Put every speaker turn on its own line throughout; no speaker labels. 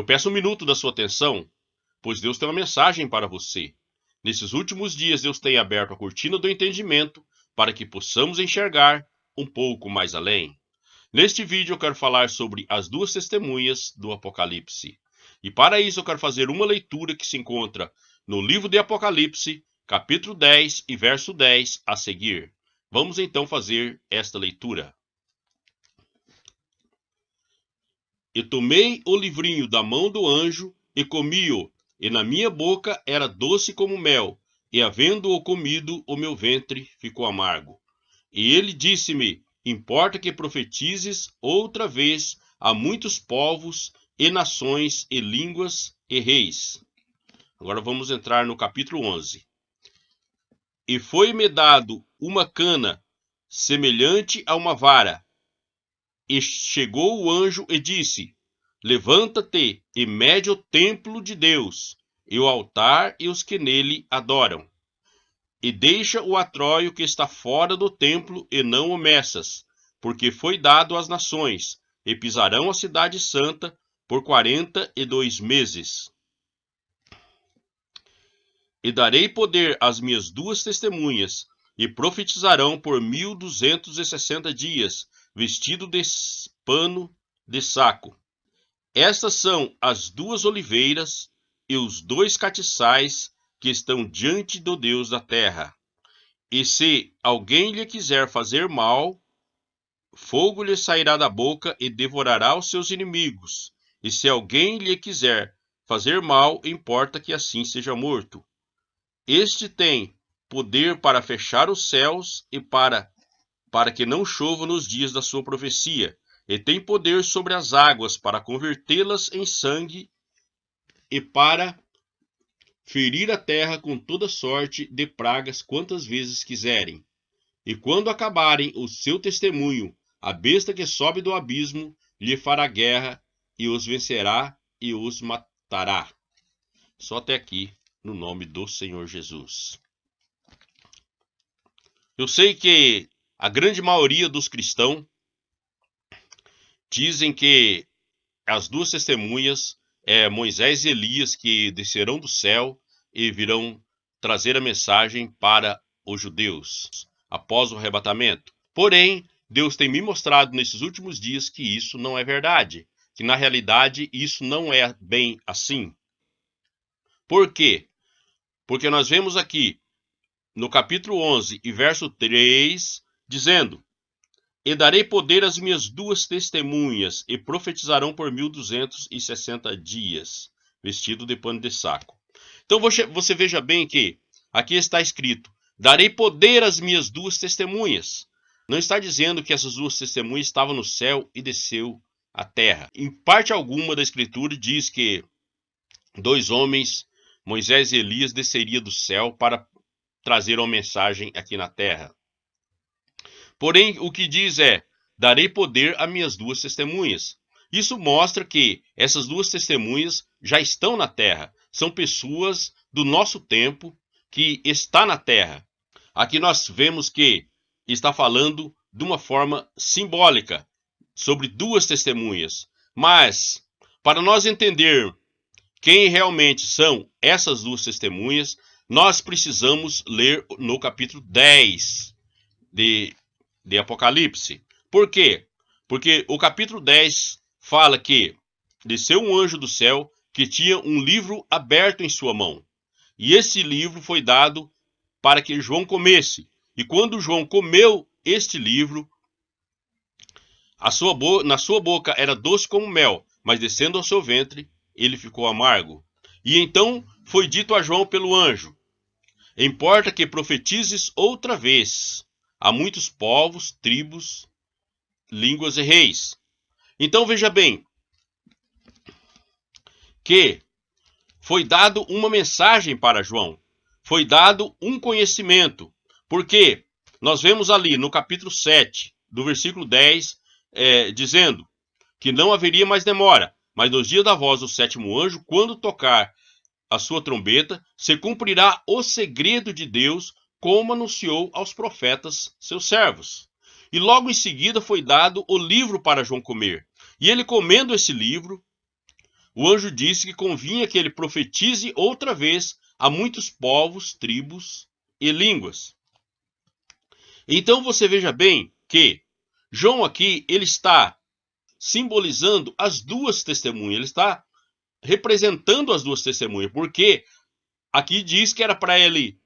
peço um minuto da sua atenção, pois Deus tem uma mensagem para você. Nesses últimos dias, Deus tem aberto a cortina do entendimento para que possamos enxergar um pouco mais além. Neste vídeo eu quero falar sobre as duas testemunhas do Apocalipse. E para isso eu quero fazer uma leitura que se encontra no livro de Apocalipse, capítulo 10 e verso 10 a seguir. Vamos então fazer esta leitura. E tomei o livrinho da mão do anjo e comi-o, e na minha boca era doce como mel, e havendo-o comido, o meu ventre ficou amargo. E ele disse-me: importa que profetizes outra vez a muitos povos e nações e línguas e reis. Agora vamos entrar no capítulo 11. E foi-me dado uma cana semelhante a uma vara. E chegou o anjo e disse: levanta-te e mede o templo de Deus, e o altar e os que nele adoram. E deixa o atróio que está fora do templo e não o meças, porque foi dado às nações, e pisarão a cidade santa por 42 meses. E darei poder às minhas duas testemunhas, e profetizarão por 1260 dias, vestido de pano de saco. Estas são as duas oliveiras e os dois catiçais que estão diante do Deus da terra. E se alguém lhe quiser fazer mal, fogo lhe sairá da boca e devorará os seus inimigos. E se alguém lhe quiser fazer mal, importa que assim seja morto. Este tem poder para fechar os céus e para que não chova nos dias da sua profecia, e tem poder sobre as águas para convertê-las em sangue e para ferir a terra com toda sorte de pragas quantas vezes quiserem. E quando acabarem o seu testemunho, a besta que sobe do abismo lhe fará guerra e os vencerá e os matará. Só até aqui, no nome do Senhor Jesus. Eu sei que a grande maioria dos cristãos dizem que as duas testemunhas é Moisés e Elias que descerão do céu e virão trazer a mensagem para os judeus após o arrebatamento. Porém, Deus tem me mostrado nesses últimos dias que isso não é verdade, que na realidade isso não é bem assim. Por quê? Porque nós vemos aqui no capítulo 11 e verso 3 dizendo: e darei poder às minhas duas testemunhas, e profetizarão por 1260 dias, vestido de pano de saco. Então você veja bem que aqui está escrito: darei poder às minhas duas testemunhas. Não está dizendo que essas duas testemunhas estavam no céu e desceu à terra. Em parte alguma da escritura diz que dois homens, Moisés e Elias, desceriam do céu para trazer uma mensagem aqui na terra. Porém, o que diz é: darei poder a minhas duas testemunhas. Isso mostra que essas duas testemunhas já estão na terra. São pessoas do nosso tempo que está na terra. Aqui nós vemos que está falando de uma forma simbólica sobre duas testemunhas. Mas, para nós entender quem realmente são essas duas testemunhas, nós precisamos ler no capítulo 10 de Apocalipse. Por quê? Porque o capítulo 10 fala que desceu um anjo do céu que tinha um livro aberto em sua mão. E esse livro foi dado para que João comesse. E quando João comeu este livro, na sua boca era doce como mel, mas descendo ao seu ventre, ele ficou amargo. E então foi dito a João pelo anjo: importa que profetizes outra vez a muitos povos, tribos, línguas e reis. Então veja bem que foi dado uma mensagem para João. Foi dado um conhecimento. Porque nós vemos ali no capítulo 7, do versículo 10, dizendo que não haveria mais demora, mas nos dias da voz do sétimo anjo, quando tocar a sua trombeta, se cumprirá o segredo de Deus, como anunciou aos profetas, seus servos. E logo em seguida foi dado o livro para João comer. E ele comendo esse livro, o anjo disse que convinha que ele profetize outra vez a muitos povos, tribos e línguas. Então você veja bem que João aqui, ele está simbolizando as duas testemunhas, ele está representando as duas testemunhas, porque aqui diz que era para ele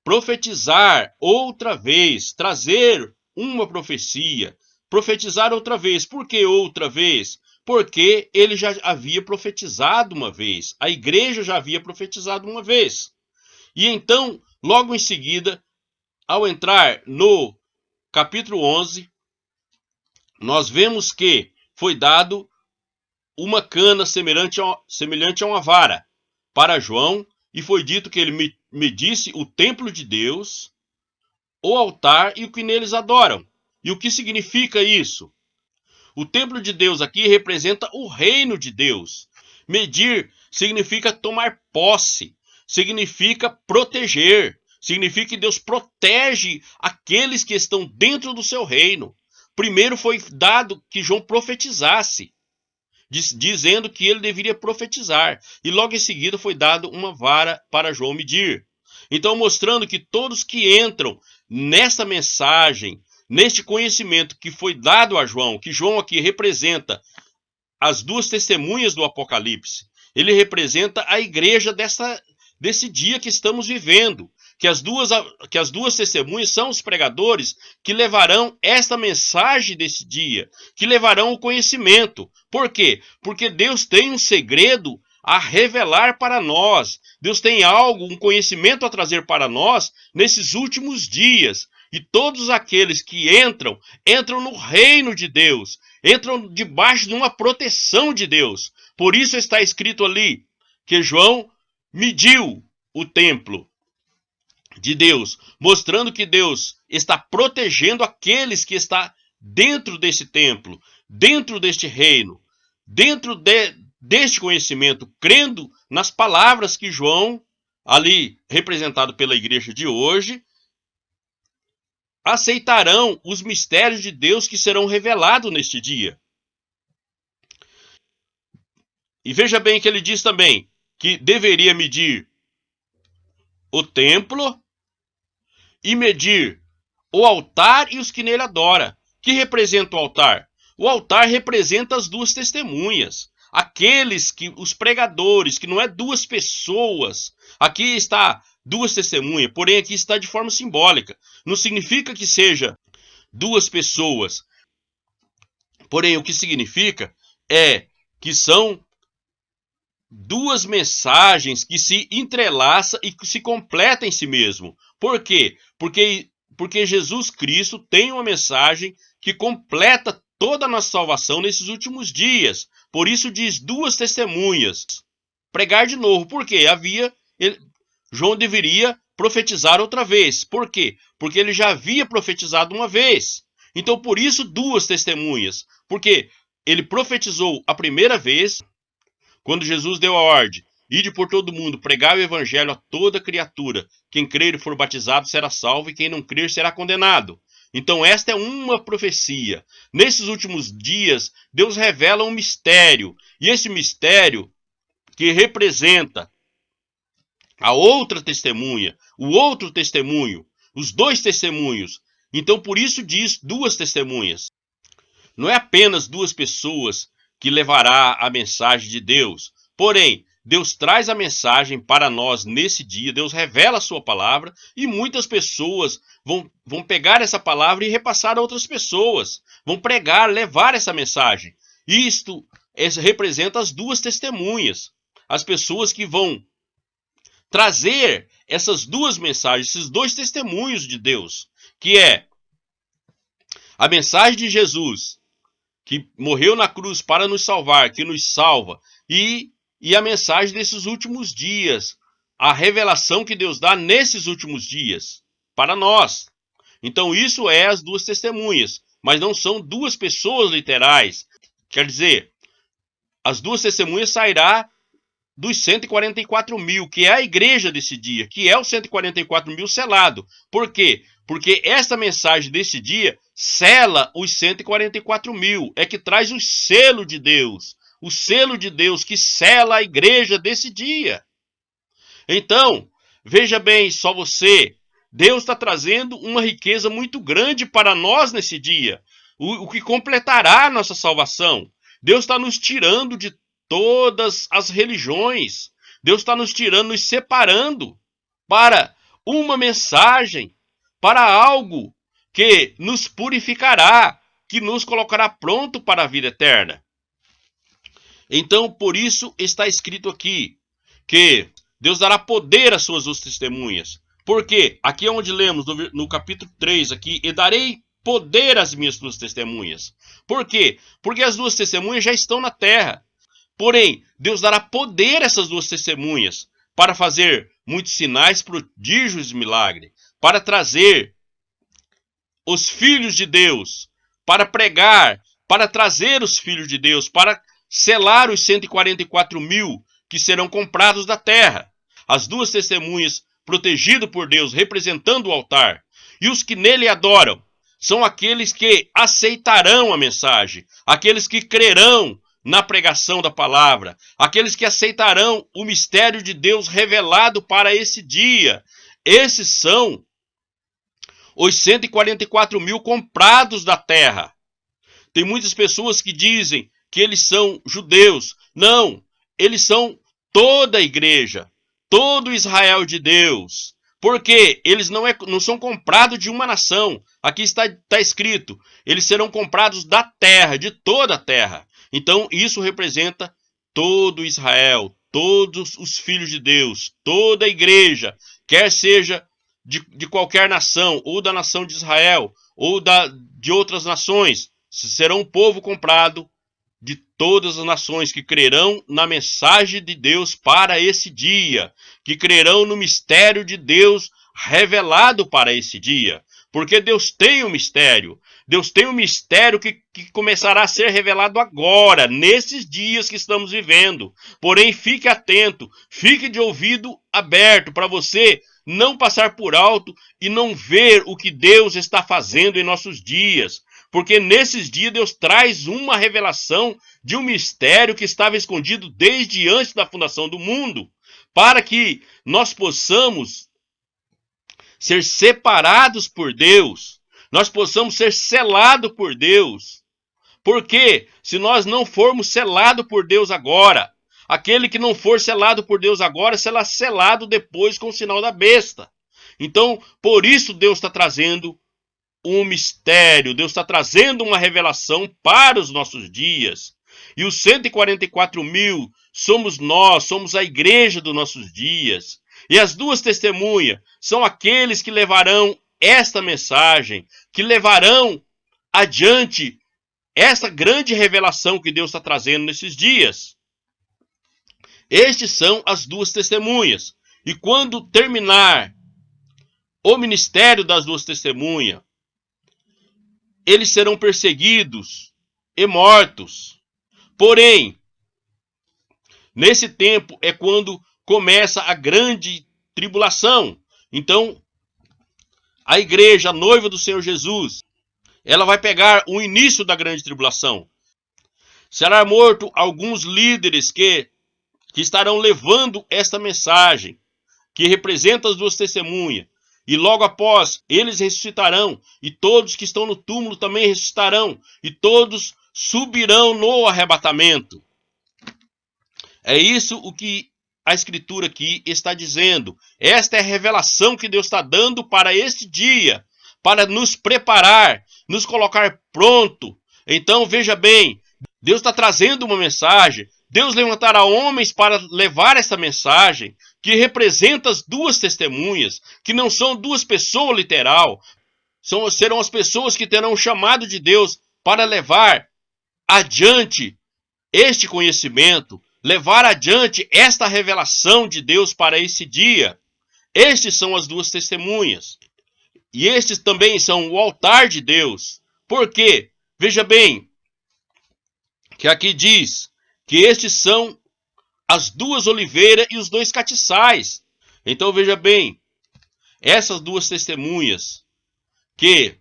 profetizar outra vez, trazer uma profecia, profetizar outra vez. Por que outra vez? Porque ele já havia profetizado uma vez, a igreja já havia profetizado uma vez. E então, logo em seguida, ao entrar no capítulo 11, nós vemos que foi dado uma cana semelhante a uma vara para João, e foi dito que ele medisse o templo de Deus, o altar e o que neles adoram. E o que significa isso? O templo de Deus aqui representa o reino de Deus. Medir significa tomar posse, significa proteger, significa que Deus protege aqueles que estão dentro do seu reino. Primeiro foi dado que João profetizasse, dizendo que ele deveria profetizar. E logo em seguida foi dado uma vara para João medir. Então, mostrando que todos que entram nessa mensagem, neste conhecimento que foi dado a João, que João aqui representa as duas testemunhas do Apocalipse, ele representa a igreja desse dia que estamos vivendo, que as duas testemunhas são os pregadores que levarão esta mensagem desse dia, que levarão o conhecimento. Por quê? Porque Deus tem um segredo a revelar para nós. Deus tem algo, um conhecimento a trazer para nós nesses últimos dias. E todos aqueles que entram no reino de Deus, entram debaixo de uma proteção de Deus. Por isso está escrito ali que João mediu o templo de Deus, mostrando que Deus está protegendo aqueles que estão dentro desse templo, dentro deste reino, dentro deste conhecimento, crendo nas palavras que João, ali representado pela igreja de hoje, aceitarão os mistérios de Deus que serão revelados neste dia. E veja bem que ele diz também que deveria medir o templo e medir o altar e os que nele adoram. Que representa o altar? O altar representa as duas testemunhas, aqueles que, os pregadores, que não é duas pessoas. Aqui está duas testemunhas, porém aqui está de forma simbólica. Não significa que seja duas pessoas. Porém, o que significa é que são duas mensagens que se entrelaçam e que se completam em si mesmo. Por quê? Porque Jesus Cristo tem uma mensagem que completa toda a nossa salvação nesses últimos dias. Por isso diz duas testemunhas. Pregar de novo. Por quê? João deveria profetizar outra vez. Por quê? Porque ele já havia profetizado uma vez. Então, por isso, duas testemunhas. Porque ele profetizou a primeira vez, quando Jesus deu a ordem: ide por todo mundo, pregai o evangelho a toda criatura. Quem crer e for batizado será salvo, e quem não crer será condenado. Então esta é uma profecia. Nesses últimos dias, Deus revela um mistério. E esse mistério que representa a outra testemunha, o outro testemunho, os dois testemunhos. Então por isso diz duas testemunhas. Não é apenas duas pessoas que levará a mensagem de Deus. Porém, Deus traz a mensagem para nós nesse dia, Deus revela a sua palavra e muitas pessoas vão pegar essa palavra e repassar a outras pessoas. Vão pregar, levar essa mensagem. Isto representa as duas testemunhas. As pessoas que vão trazer essas duas mensagens, esses dois testemunhos de Deus, que é a mensagem de Jesus, que morreu na cruz para nos salvar, que nos salva, e a mensagem desses últimos dias, a revelação que Deus dá nesses últimos dias, para nós. Então isso é as duas testemunhas, mas não são duas pessoas literais. Quer dizer, as duas testemunhas sairá dos 144 mil, que é a igreja desse dia, que é os 144 mil selado. Por quê? Porque esta mensagem desse dia sela os 144 mil, é que traz o selo de Deus. o selo de Deus que sela a igreja desse dia. Então, veja bem, só você, Deus está trazendo uma riqueza muito grande para nós nesse dia, o que completará a nossa salvação. Deus está nos tirando de todas as religiões, Deus está nos tirando, nos separando para uma mensagem, para algo que nos purificará, que nos colocará pronto para a vida eterna. Então, por isso está escrito aqui que Deus dará poder às suas duas testemunhas. Por quê? Aqui é onde lemos no capítulo 3, aqui, e darei poder às minhas duas testemunhas. Por quê? Porque as duas testemunhas já estão na terra. Porém, Deus dará poder a essas duas testemunhas para fazer muitos sinais, prodígios e milagres, para trazer os filhos de Deus, para pregar, para trazer os filhos de Deus, para selar os 144 mil que serão comprados da terra. As duas testemunhas, protegidas por Deus, representando o altar. E os que nele adoram são aqueles que aceitarão a mensagem, aqueles que crerão na pregação da palavra, aqueles que aceitarão o mistério de Deus revelado para esse dia. Esses são os 144 mil comprados da terra. Tem muitas pessoas que dizem que eles são judeus. Não, eles são toda a igreja, todo Israel de Deus. Porque eles não são comprados de uma nação. Aqui está escrito, eles serão comprados da terra, de toda a terra. Então isso representa todo Israel, todos os filhos de Deus, toda a igreja, quer seja de qualquer nação, ou da nação de Israel, ou de outras nações, serão um povo comprado de todas as nações que crerão na mensagem de Deus para esse dia, que crerão no mistério de Deus revelado para esse dia. Porque Deus tem um mistério. Deus tem um mistério que começará a ser revelado agora, nesses dias que estamos vivendo. Porém, fique atento, fique de ouvido aberto para você não passar por alto e não ver o que Deus está fazendo em nossos dias. Porque nesses dias Deus traz uma revelação de um mistério que estava escondido desde antes da fundação do mundo, para que nós possamos ser separados por Deus, nós possamos ser selados por Deus. Porque se nós não formos selados por Deus agora, aquele que não for selado por Deus agora será selado depois com o sinal da besta. Então, por isso Deus está trazendo um mistério, Deus está trazendo uma revelação para os nossos dias. E os 144 mil somos nós, somos a igreja dos nossos dias. E as duas testemunhas são aqueles que levarão esta mensagem, que levarão adiante essa grande revelação que Deus está trazendo nesses dias. Estes são as duas testemunhas. E quando terminar o ministério das duas testemunhas, eles serão perseguidos e mortos. Porém, nesse tempo é quando começa a grande tribulação. Então, a igreja, a noiva do Senhor Jesus, ela vai pegar o início da grande tribulação. Será morto alguns líderes que estarão levando esta mensagem, que representa as duas testemunhas. E logo após, eles ressuscitarão, e todos que estão no túmulo também ressuscitarão, e todos subirão no arrebatamento. É isso o que a Escritura aqui está dizendo. Esta é a revelação que Deus está dando para este dia, para nos preparar, nos colocar pronto. Então, veja bem, Deus está trazendo uma mensagem, Deus levantará homens para levar essa mensagem, que representa as duas testemunhas, que não são duas pessoas literal, serão as pessoas que terão o chamado de Deus para levar adiante este conhecimento, levar adiante esta revelação de Deus para esse dia. Estes são as duas testemunhas. E estes também são o altar de Deus. Por quê? Veja bem, que aqui diz que estes são as duas oliveiras e os dois catiçais. Então veja bem, essas duas testemunhas que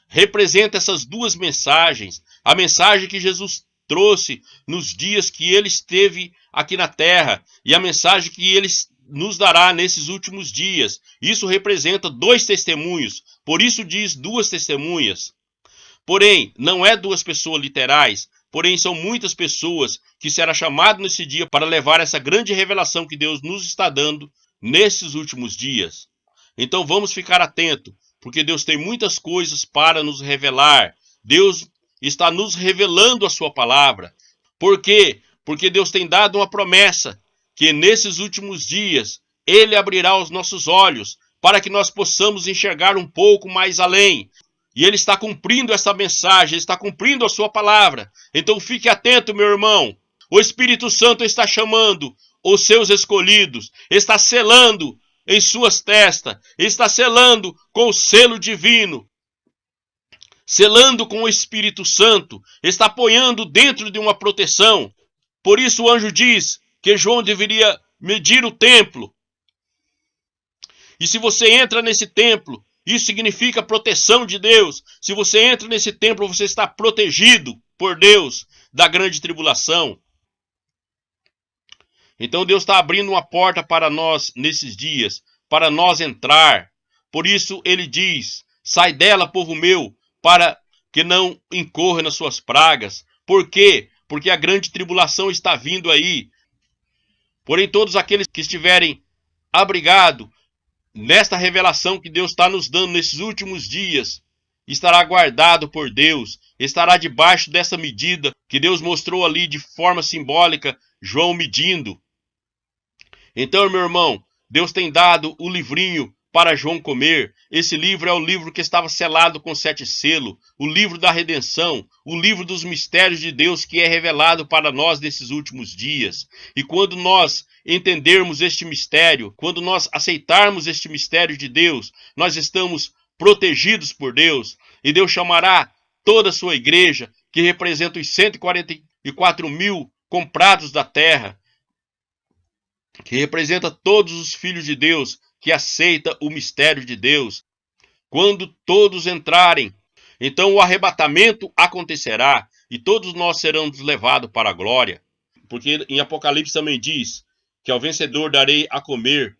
representam essas duas mensagens, a mensagem que Jesus trouxe nos dias que ele esteve aqui na terra e a mensagem que ele nos dará nesses últimos dias. Isso representa 2 testemunhos, por isso diz 2 testemunhas. Porém, não é 2 pessoas literais, porém são muitas pessoas que será chamado nesse dia para levar essa grande revelação que Deus nos está dando nesses últimos dias. Então vamos ficar atentos, porque Deus tem muitas coisas para nos revelar. Deus está nos revelando a sua palavra. Por quê? Porque Deus tem dado uma promessa, que nesses últimos dias Ele abrirá os nossos olhos, para que nós possamos enxergar um pouco mais além. E Ele está cumprindo essa mensagem, Ele está cumprindo a sua palavra. Então fique atento, meu irmão. O Espírito Santo está chamando os seus escolhidos, está selando em suas testas, está selando com o selo divino, selando com o Espírito Santo, está apoiando dentro de uma proteção. Por isso o anjo diz que João deveria medir o templo. E se você entra nesse templo, isso significa proteção de Deus. Se você entra nesse templo, você está protegido por Deus da grande tribulação. Então Deus está abrindo uma porta para nós nesses dias, para nós entrar. Por isso Ele diz, sai dela, povo meu, para que não incorra nas suas pragas. Por quê? Porque a grande tribulação está vindo aí. Porém, todos aqueles que estiverem abrigados nesta revelação que Deus está nos dando nesses últimos dias, estará guardado por Deus, estará debaixo dessa medida que Deus mostrou ali de forma simbólica, João medindo. Então, meu irmão, Deus tem dado o livrinho para João comer. Esse livro é o livro que estava selado com 7 selos, o livro da redenção, o livro dos mistérios de Deus que é revelado para nós nesses últimos dias. E quando nós entendermos este mistério, quando nós aceitarmos este mistério de Deus, nós estamos protegidos por Deus, e Deus chamará toda a sua igreja, que representa os 144 mil comprados da terra, que representa todos os filhos de Deus, que aceita o mistério de Deus. Quando todos entrarem, então o arrebatamento acontecerá, e todos nós seremos levados para a glória. Porque em Apocalipse também diz que ao vencedor darei a comer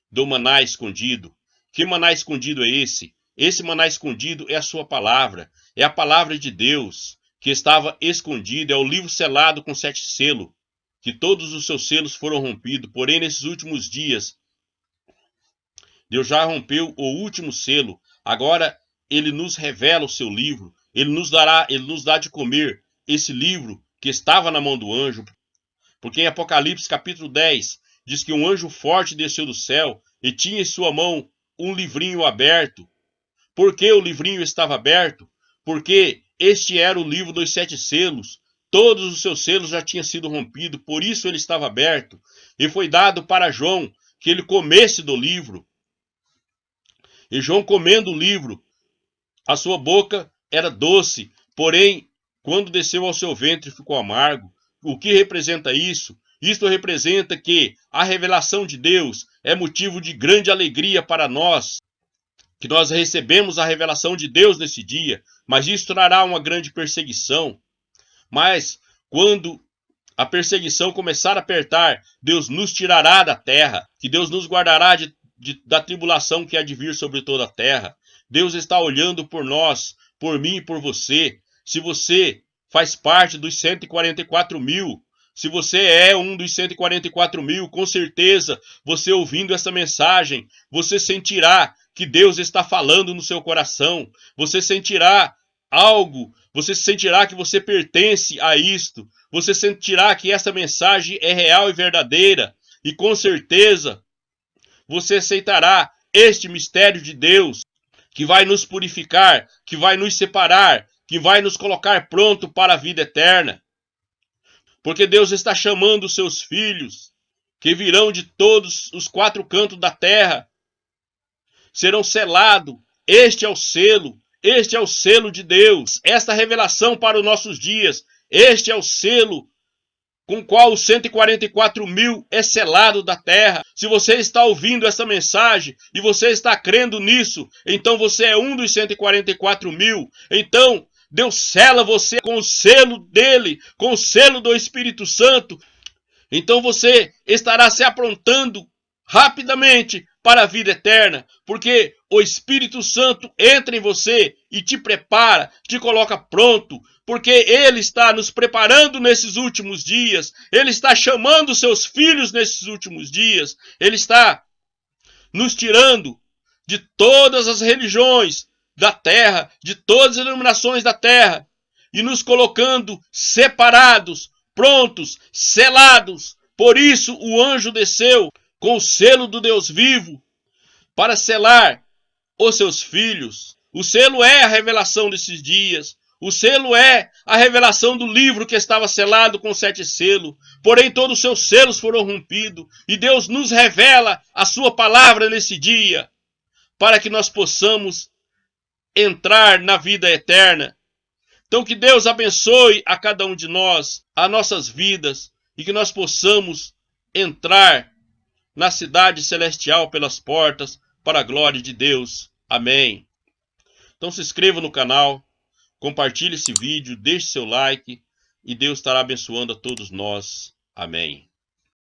do maná escondido. Que maná escondido é esse? Esse maná escondido é a sua palavra, é a palavra de Deus, que estava escondida, é o livro selado com 7 selos, que todos os seus selos foram rompidos. Porém, nesses últimos dias, Deus já rompeu o último selo. Agora Ele nos revela o seu livro. Ele nos dá de comer esse livro que estava na mão do anjo. Porque em Apocalipse capítulo 10 diz que um anjo forte desceu do céu e tinha em sua mão um livrinho aberto. Por que o livrinho estava aberto? Porque este era o livro dos 7 selos. Todos os seus selos já tinham sido rompidos, por isso ele estava aberto. E foi dado para João que ele comesse do livro. E João, comendo o livro, a sua boca era doce, porém, quando desceu ao seu ventre, ficou amargo. O que representa isso? Isto representa que a revelação de Deus é motivo de grande alegria para nós, que nós recebemos a revelação de Deus nesse dia, mas isso trará uma grande perseguição. Mas quando a perseguição começar a apertar, Deus nos tirará da terra, que Deus nos guardará da tribulação que há de vir sobre toda a terra. Deus está olhando por nós, por mim e por você. Se você faz parte dos 144 mil, se você é um dos 144 mil, com certeza, você ouvindo essa mensagem, você sentirá que Deus está falando no seu coração. Você sentirá algo, você sentirá que você pertence a isto. Você sentirá que essa mensagem é real e verdadeira. E com certeza, você aceitará este mistério de Deus, que vai nos purificar, que vai nos separar, que vai nos colocar pronto para a vida eterna. Porque Deus está chamando os seus filhos, que virão de todos os 4 cantos da terra, serão selados. Este é o selo de Deus. Esta revelação para os nossos dias, este é o selo com o qual os 144 mil é selado da terra. Se você está ouvindo essa mensagem e você está crendo nisso, então você é um dos 144 mil. Então, Deus sela você com o selo dele, com o selo do Espírito Santo. Então você estará se aprontando rapidamente para a vida eterna, porque o Espírito Santo entra em você e te prepara, te coloca pronto, porque Ele está nos preparando nesses últimos dias, Ele está chamando seus filhos nesses últimos dias, Ele está nos tirando de todas as religiões da terra, de todas as denominações da terra, e nos colocando separados, prontos, selados. Por isso o anjo desceu com o selo do Deus vivo para selar os seus filhos. O selo é a revelação desses dias. O selo é a revelação do livro que estava selado com 7 selos. Porém, todos os seus selos foram rompidos. E Deus nos revela a sua palavra nesse dia, para que nós possamos entrar na vida eterna. Então, que Deus abençoe a cada um de nós, as nossas vidas, e que nós possamos entrar na cidade celestial pelas portas, para a glória de Deus. Amém. Então se inscreva no canal, compartilhe esse vídeo, deixe seu like, e Deus estará abençoando a todos nós. Amém.